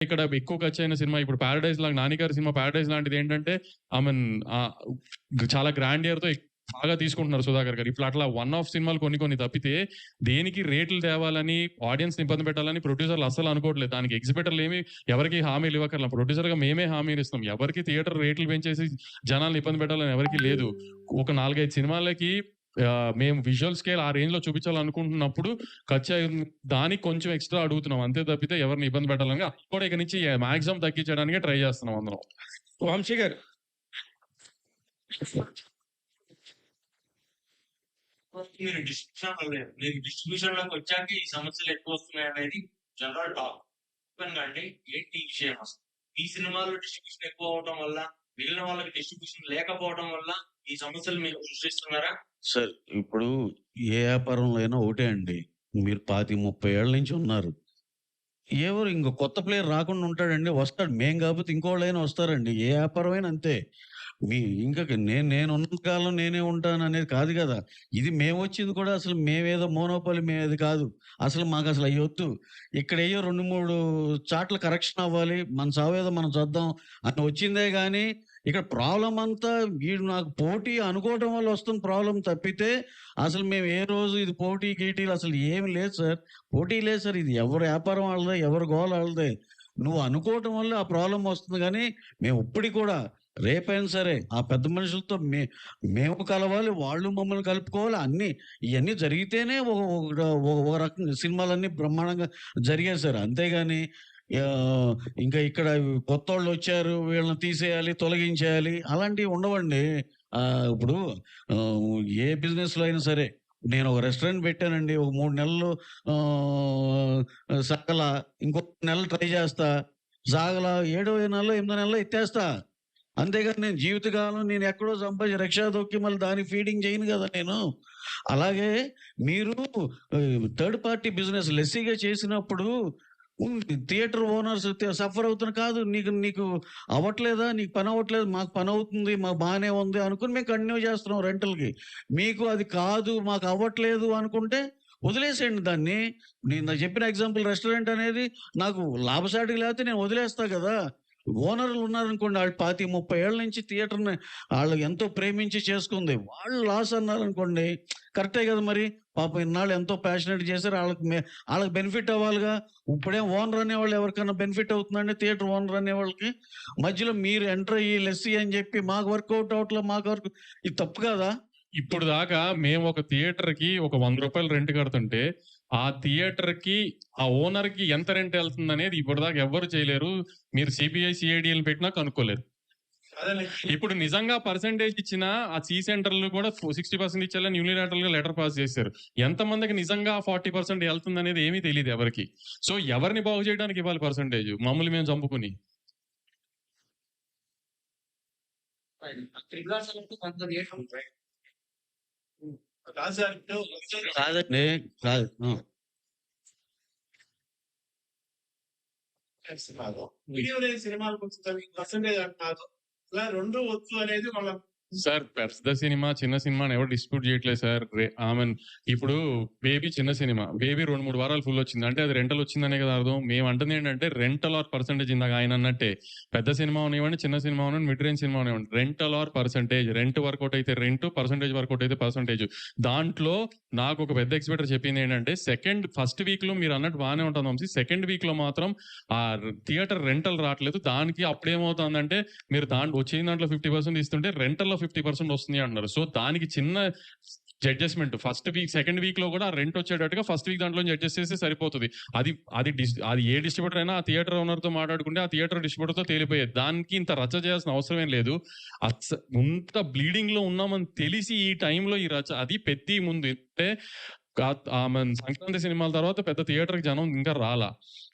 ఇక్కడ ఎక్కువ ఖర్చయిన సినిమా ఇప్పుడు 'పారడైజ్' లాగా 'నాని' గారి సినిమా 'పారడైజ్' లాంటిది ఏంటంటే ఐ మీన్ చాలా గ్రాండియర్‌తో బాగా తీసుకుంటున్నారు 'సుధాకర్' గారు. ఇప్పుడు అట్లా వన్ ఆఫ్ సినిమాలు కొన్ని తప్పితే దేనికి రేట్లు తేవాలని, ఆడియన్స్‌ని ఇబ్బంది పెట్టాలని ప్రొడ్యూసర్‌లు అస్సలు అనుకోవట్లేదు. దానికి ఎగ్జిబిటర్‌లు ఏమి ఎవరికీ హామీలు ఇవ్వక్కర్ల. ప్రొడ్యూసర్‌గా మేమే హామీలు ఇస్తున్నాం. ఎవరికీ థియేటర్ రేట్లు పెంచేసి జనాల్ని ఇబ్బంది పెట్టాలని ఎవరికీ లేదు. ఒక 4, 5 సినిమాలకి మేము విజువల్ స్కేల్ ఆ రేంజ్‌లో చూపించాలనుకుంటున్నప్పుడు దానికి కొంచెం ఎక్స్‌ట్రా అడుగుతున్నాం. అంతే తప్పితే ఎవరిని ఇబ్బంది పెట్టాలని అది కూడా ఇక నుంచి మాక్సిమం తగ్గించడానికే ట్రై చేస్తున్నాం అందరం. వంశీ గారు. మీరు డిస్ట్రిబ్యూషన్ లోకి వచ్చాక ఈ సమస్యలు ఎక్కువ వస్తున్నాయి అనేది జనరల్ టాక్. అంటే ఏంటి ఈ విషయం అసలు? ఈ సినిమాలో డిస్ట్రిబ్యూషన్ ఎక్కువ అవడం వల్ల మిగిలిన వాళ్ళకి డిస్ట్రిబ్యూషన్ లేకపోవడం వల్ల ఈ సమస్యలు మీరు సృష్టిస్తున్నారా? సార్ ఇప్పుడు ఏ వ్యాపారంలో అయినా ఒకటే అండి. మీరు 25-30 ఏళ్ల నుంచి ఉన్నారు. ఎవరు ఇంకో కొత్త ప్లేయర్ రాకుండా ఉంటాడండి? వస్తాడు. మేం కాకపోతే ఇంకోళ్ళైనా వస్తారండి. ఏ వ్యాపారమైనా అంతే. ఇంకా నేనున్నంత కాలం నేనే ఉంటాననేది కాదు గదా! ఇది మేమొచ్చింది కూడా అసలు మేమేదో మోనోపోలీ మేమేది కాదు. అసలు మాకసలు అయ్యొద్దు. ఇక్కడేయో 2, 3 చాట్ల కరెక్షన్ అవ్వాలి. మన సావేదో మనం చూద్దాం అని వచ్చిందే గానీ, ఇక్కడ ప్రాబ్లమ్ అంతా వీడు నాకు పోటీ అనుకోవటం వల్ల వస్తున్న ప్రాబ్లమ్ తప్పితే, అసలు మేము ఏ రోజు ఇది పోటీ, గీటీలు అసలు ఏమి లేదు సార్. పోటీ లేదు సార్. ఇది ఎవరి వ్యాపారం ఆళ్ళదే, ఎవరి గోల ఆళ్ళదే. నువ్వు అనుకోవటం వల్ల ఆ ప్రాబ్లమ్ వస్తుంది గానీ, మేము ఇప్పటికి కూడా రేపైనా సరే ఆ పెద్ద మనుషులతో మేము కలవాలి, వాళ్ళు మమ్మల్ని కలుపుకోవాలి. ఇయన్నీ జరిగితేనే ఒక రకంగా సినిమాలన్నీ బ్రహ్మాండంగా జరిగాయి సార్. అంతేగాని ఇంకా ఇక్కడ కొత్తోళ్ళొచ్చారు, వీళ్ళని తీసేయాలి, తొలగించేయాలి అలాంటివి ఉండవండి. ఇప్పుడు ఏ బిజినెస్‌లో అయినా సరే నేను ఒక రెస్టారెంట్ పెట్టానండి. ఒక 3 నెలలు సాగల. ఇంకొక నెల ట్రై చేస్తా. సాగల. ఏడో నెలలో, ఎనిమిదో నెలలో ఎత్తేస్తా. అంతేగాని నేను జీవితకాలం నేను ఎక్కడో సంపాదించి రిక్షా తొక్కి మళ్ళీ దానికి ఫీడింగ్ చేయను గదా నేను. అలాగే మీరు థర్డ్ పార్టీ బిజినెస్ లెస్సీగా చేసినప్పుడు థియేటర్ ఓనర్స్ సఫర్ అవుతున్న కాదు. నీకు అవ్వట్లేదా? నీకు పని అవ్వట్లేదు. మాకు పని అవుతుంది. మాకు బానే ఉంది అనుకుని మేము కంటిన్యూ చేస్తున్నాం రెంటల్‌కి. మీకు అది కాదు, మాకు అవ్వట్లేదు అనుకుంటే వదిలేసేయండి దాన్ని. నేను చెప్పిన ఎగ్జాంపుల్ రెస్టారెంట్ అనేది నాకు లాభసాటిగా లేకపోతే నేను వదిలేస్తా గదా! ఓనర్‌లు ఉన్నారనుకోండి. ఆళ్ళు 25, 30 ఏళ్ల నుంచి థియేటర్‌ని ఆళ్ళు ఎంతో ప్రేమించి చేసుకుంది. వాళ్ళు లాస్ అన్నారనుకోండి. కరెక్టే గదా మరి. పాపం ఇన్నాళ్ళు ఎంతో ప్యాషనేట్ చేశారు. ఆళ్ళకి బెనిఫిట్ అవ్వాలిగా. ఇప్పుడేం ఓనర్ అనేవాళ్ళు ఎవరికన్నా బెనిఫిట్ అవుతుందండి థియేటర్ ఓనర్ అనేవాళ్ళకి? మధ్యలో మీరు ఎంటర్ అయ్యి లెస్సీ అని చెప్పి మాకు వర్కౌట్ అవ్వట్లే, ఇది తప్పు కాదా? ఇప్పుడు దాకా మేము ఒక థియేటర్‌కి ఒక ₹100 రెంట్ కడుతుంటే, ఆ థియేటర్‌కి ఆ ఓనర్‌కి ఎంత రెంట్ ఎళ్తుందనేది ఇప్పటిదాకా ఎవ్వరు చేయలేరు. మీరు సీబీఐ, సీఐడీఎల్‌ని పెట్టినా కనుక్కోలేరు. ఇప్పుడు నిజంగా పర్సెంటేజ్ ఇచ్చిన ఆ సెంటర్‌లు కూడా 60% ఇచ్చేయాలని యూనిలాటరల్‌గా లెటర్ పాస్ చేశారు. ఎంతమందికి నిజంగా 40% ఎళ్తుందనేది ఏమీ తెలీదు ఎవరికీ. సో ఎవరిని బాగు చేయడానికి ఇవ్వాలి పర్సెంటేజ్? మమ్మల్ని మేము చంపుకొని. కాదండి. కాదు. వీడియో లేని సినిమాలకు వచ్చేసరికి పర్సెంటేజ్ అంటున్నారు. ఇలా 2 వచ్చు అనేది మన సార్ పెద్ద సినిమా, చిన్న సినిమాని ఎవరు డిస్ప్యూట్ చేయట్లేదు సార్. ఇప్పుడు 'బేబీ' చిన్న సినిమా. 'బేబీ' 2, 3 వారాలు ఫుల్ వచ్చింది. అంటే అది రెంటల్ వచ్చిందనే కదా అర్థం. మేము అంటుంది ఏంటంటే రెంటల్ ఆర్ పర్సెంటేజ్ ఇందాక ఆయన అన్నట్టే. పెద్ద సినిమా అవనివ్వండి, చిన్న సినిమా అవనివ్వండి, మిడ్ రేంజ్ సినిమా అవనివ్వండి. Rental or percentage. Rent work out అయితే రెంట్, పర్సెంటేజ్ వర్కౌట్ అయితే పర్సెంటేజ్. దాంట్లో నాకు ఒక పెద్ద ఎక్స్‌పెక్టర్ చెప్పింది ఏంటంటే ఫస్ట్ వీక్‌లో మీరు అన్నట్టు బానే ఉంటుంది వంశీ. సెకండ్ వీక్‌లో మాత్రం ఆ థియేటర్ రెంటల్ రావట్లేదు. దానికి అప్పుడేమవుతుందంటే మీరు వచ్చిన దాంట్లో 50% ఇస్తుంటే రెంటల్‌లో 50% వస్తుంది అంటున్నారు. సో దానికి చిన్న అడ్జస్ట్‌మెంట్ సెకండ్ వీక్ లో కూడా రెంట్ వచ్చేటట్టుగా ఫస్ట్ వీక్ దాంట్లో అడ్జస్ట్ చేస్తే సరిపోతుంది. అది ఏ డిస్ట్రిబ్యూటర్ అయినా ఆ థియేటర్ ఓనర్ తో మాట్లాడుకుంటే ఆ థియేటర్ డిస్ట్రిబ్యూటర్ తో తేలిపోయేది. దానికి ఇంత రచ్చ చేయాల్సిన అవసరం ఏం లేదు. ఇంత బ్లీడింగ్ లో ఉన్నామని తెలిసి ఈ టైంలో ఈ రచ్చ అది పెద్ద ముందు అంటే సంక్రాంతి సినిమాల తర్వాత పెద్ద థియేటర్ జనం ఇంకా రాలా.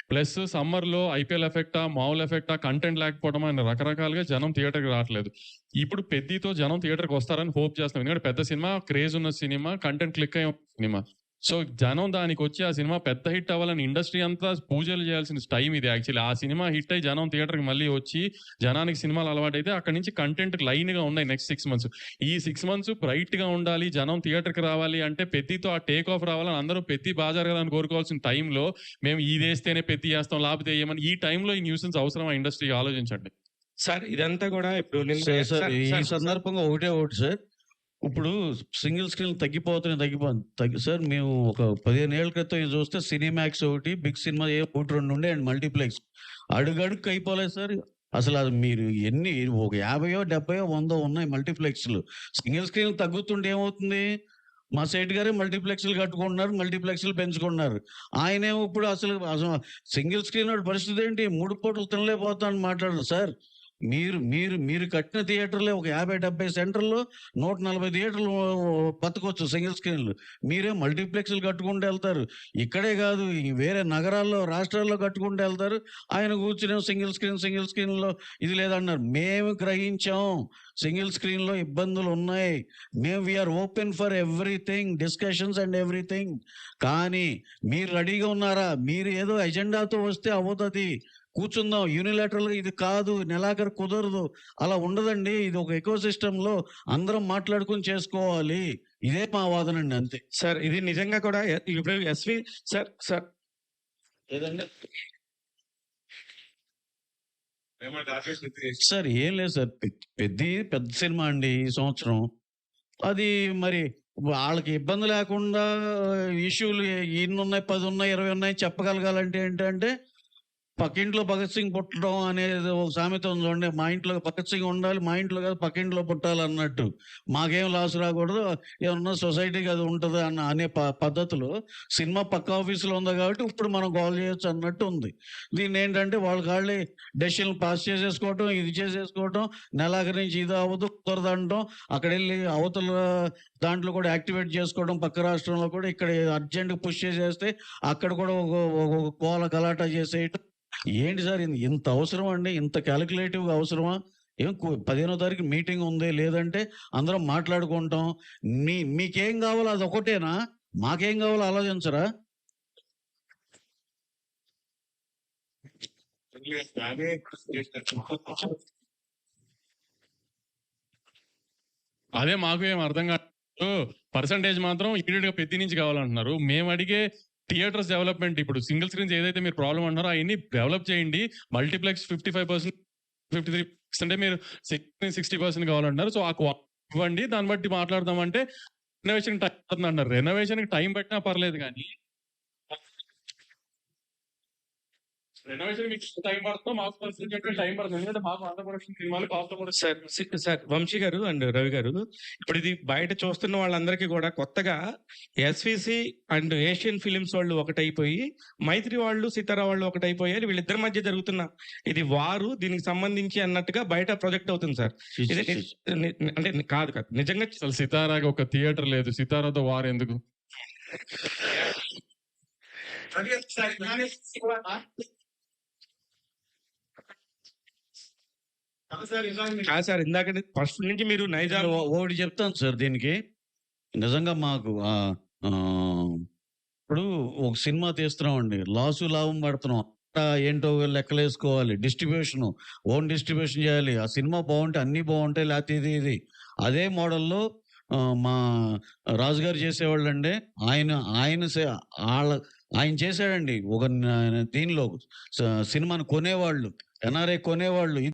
ప్లస్ సమ్మర్ లో ఐపీఎల్ ఎఫెక్టా, మామూలు ఎఫెక్టా, కంటెంట్ లేకపోవడం అని రకరకాలుగా జనం థియేటర్కి రావట్లేదు. ఇప్పుడు పెద్దతో జనం థియేటర్కి వస్తారని హోప్ చేస్తాం. ఎందుకంటే పెద్ద సినిమా, క్రేజ్ ఉన్న సినిమా, కంటెంట్ క్లిక్ అయ్యే సినిమా. సో జనం దానికొచ్చి ఆ సినిమా పెద్ద హిట్ అవ్వాలని ఇండస్ట్రీ అంతా పూజలు చేయాల్సిన టైం ఇది యాక్చువల్లీ. ఆ సినిమా హిట్ అయ్యి జనం థియేటర్‌కి మళ్ళీ వచ్చి జనానికి సినిమాలు అలవాటైతే అక్కడి నుంచి కంటెంట్ లైన్‌గా ఉన్నాయి నెక్స్ట్ 6 మంత్స్. ఈ 6 మంత్స్ బ్రైట్‌గా ఉండాలి, జనం థియేటర్‌కి రావాలి అంటే పెద్దితో ఆ టేక్ ఆఫ్ రావాలని అందరూ పెద్ది బా జరగాలని కోరుకోవాల్సిన టైంలో మేము ఇదేస్తేనే పెద్ది చేస్తాం లేకపోతే ఏమని ఈ టైంలో ఈ న్యూసెన్స్ అవసరమా ఇండస్ట్రీకి ఆలోచించండి. సార్ ఇదంతా కూడా ఇప్పుడు నిన్న సార్ సార్ సార్ ఈ సార్ సందర్భంగా ఒకటి సార్, ఇప్పుడు సింగిల్ స్క్రీన్ తగ్గిపోతుంది సార్. మేము ఒక 15 ఏళ్ల క్రితం ఇది చూస్తే సినిమాక్స్ ఒకటి, బిగ్ సినిమా ఒకటి 2 ఉండే అండ్ మల్టీప్లెక్స్ అడుగడుగుకి అయిపోలేదు సార్. అసలు అది మీరు ఎన్ని ఒక 50, 70, 100 ఉన్నాయి మల్టీప్లెక్స్లు. సింగిల్ స్క్రీన్ తగ్గుతుంటే ఏమవుతుంది? మా సేట్ గారే మల్టీప్లెక్స్లు కట్టుకుంటున్నారు, మల్టీప్లెక్స్లు పెంచుకుంటున్నారు. ఆయనేమో ఇప్పుడు అసలు అసలు సింగిల్ స్క్రీన్ పరిస్థితి ఏంటి? 3 పూటలు తినలేకపోతాను మాట్లాడరు సార్. మీరు మీరు మీరు కట్టిన థియేటర్లే ఒక 50, 70 సెంటర్‌లో 140 థియేటర్లు బతకొచ్చు సింగిల్ స్క్రీన్‌లు. మీరే మల్టీప్లెక్స్‌లు కట్టుకుంటూ వెళ్తారు. ఇక్కడే కాదు ఈ వేరే నగరాల్లో, రాష్ట్రాల్లో కట్టుకుంటూ వెళ్తారు. ఆయన కూర్చుని సింగిల్ స్క్రీన్‌లో ఇది లేదన్నారు. మేము గ్రహించాం. సింగిల్ స్క్రీన్‌లో ఇబ్బందులు ఉన్నాయి. We're open for everything, discussions and everything. కానీ మీరు రెడీగా ఉన్నారా? మీరు ఏదో ఎజెండాతో వస్తే అవ్వదది. కూర్చుందాం యూనిలాటరల్‌గా ఇది కాదు, నెలాఖరు కుదరదు. అలా ఉండదండి. ఇది ఒక ఎకోసిస్టమ్‌లో అందరం మాట్లాడుకొని చేసుకోవాలి. ఇదే మా వాదనండి అంతే. సార్ ఇది నిజంగా కూడా ఇప్పుడు ఎస్వి సార్ సార్ ఏదండి? ఏమంటే ఆఫీస్ సార్ ఏం లేదు సార్. పెద్ద సినిమా అండి ఈ సంవత్సరం. అది మరి వాళ్ళకి ఇబ్బంది లేకుండా ఇష్యూలు ఇన్నున్నాయి, 10 ఉన్నాయి, 20 ఉన్నాయి చెప్పగలగాలంటే ఏంటంటే పక్కింట్లో భగత్ సింగ్ పుట్టడం అనేది ఒక సామెత ఉంది చూడండి. మా ఇంట్లో భగత్ సింగ్ ఉండాలి, మా ఇంట్లో కాదు పక్కింట్లో పుట్టాలన్నట్టు. మాకేం లాస్ రాకూడదు, ఏమన్నా సొసైటీకి అది ఉంటుంది అనే పద్ధతిలో సినిమా పక్క ఆఫీసులో ఉంది కాబట్టి ఇప్పుడు మనం గోల్ చేయొచ్చు అన్నట్టు ఉంది. దీన్ని ఏంటంటే వాళ్ళే డెసిషన్లు పాస్ చేసేసుకోవటం, ఇది చేసేసుకోవటం, నెలాఖరి నుంచి ఇది అవ్వదు కుదరదు అనడం, అక్కడ వెళ్ళి అవతల దాంట్లో కూడా యాక్టివేట్ చేసుకోవడం, పక్క రాష్ట్రంలో కూడా ఇక్కడ అర్జెంట్ పుష్ చేసేస్తే అక్కడ కూడా ఒక కోల గలాటా చేసేయటం. ఏంటి సార్ ఇంత అవసరం అండి? ఇంత క్యాలిక్యులేటివ్‌గా అవసరమా? 15వ తారీఖు మీటింగ్ ఉంది. లేదంటే అందరం మాట్లాడుకుంటాం. మీకేం కావాలో అదొకటేనా? మాకేం కావాలో ఆలోచించరా? అదే మాకు ఏం అర్థం కాదు. పర్సెంటేజ్ మాత్రం ఇమీడియట్‌గా పెద్ది నుంచి కావాలంటున్నారు. మేము అడిగే థియేటర్స్ డెవలప్‌మెంట్ ఇప్పుడు సింగిల్ స్క్రీన్స్ ఏదైతే మీరు ప్రాబ్లమ్ అంటున్నారో అయన్నీ డెవలప్ చేయండి. మల్టీప్లెక్స్ 55%, 53% అంటే మీరు 60% కావాలంటున్నారు. సో ఇవ్వండి. దాన్ని బట్టి మాట్లాడదాం అంటే రెనోవేషన్‌కి టైం పడుతుంది అంటున్నారు. రెనోవేషన్‌కి టైం పట్టినా పర్లేదు కానీ రెనోవేషన్ మీకు టైం పడుతుందో మాకు టైం పడుతుంది. ఎందుకంటే మాకు అంత ప్రొడక్షన్ సినిమాలు కాస్ట్ కూడా సార్ వంశీ గారు అండ్ రవి గారు, ఇప్పుడు ఇది బయట చూస్తున్న వాళ్ళందరికీ కూడా కొత్తగా ఎస్విసి అండ్ ఏషియన్ ఫిలిమ్స్ వాళ్ళు ఒకటైపోయి, మైత్రి వాళ్ళు, సితారా వాళ్ళు ఒకటైపోయారు. వీళ్ళిద్దరి మధ్య జరుగుతున్న ఇది వారు, దీనికి సంబంధించి అన్నట్టుగా బయట ప్రొజెక్ట్ అవుతుంది సార్. ఇది అంటే కాదు నిజంగా అసలు సితారాకి ఒక థియేటర్ లేదు. సితారాతో వారు ఎందుకు? కాదు సార్, ఇందాక ఫస్ట్ నుంచి మీరు నైజాం ఒకటి చెప్తాను సార్ దీనికి. నిజంగా మాకు ఇప్పుడు ఒక సినిమా తీస్తున్నామండి, లాభం పడుతున్నాం. ఏంటో లెక్కలేసుకోవాలి. డిస్ట్రిబ్యూషన్, ఓన్ డిస్ట్రిబ్యూషన్ చేయాలి. ఆ సినిమా బాగుంటే అన్ని బాగుంటాయి, లేకపోతే ఇది అదే మోడల్లో మా రాజుగారు చేసేవాళ్ళండి. ఆయన చేశాడండి ఒక దీనిలో సినిమాను కొనేవాళ్ళు, ఎన్ఆర్ఐ కొనేవాళ్ళు.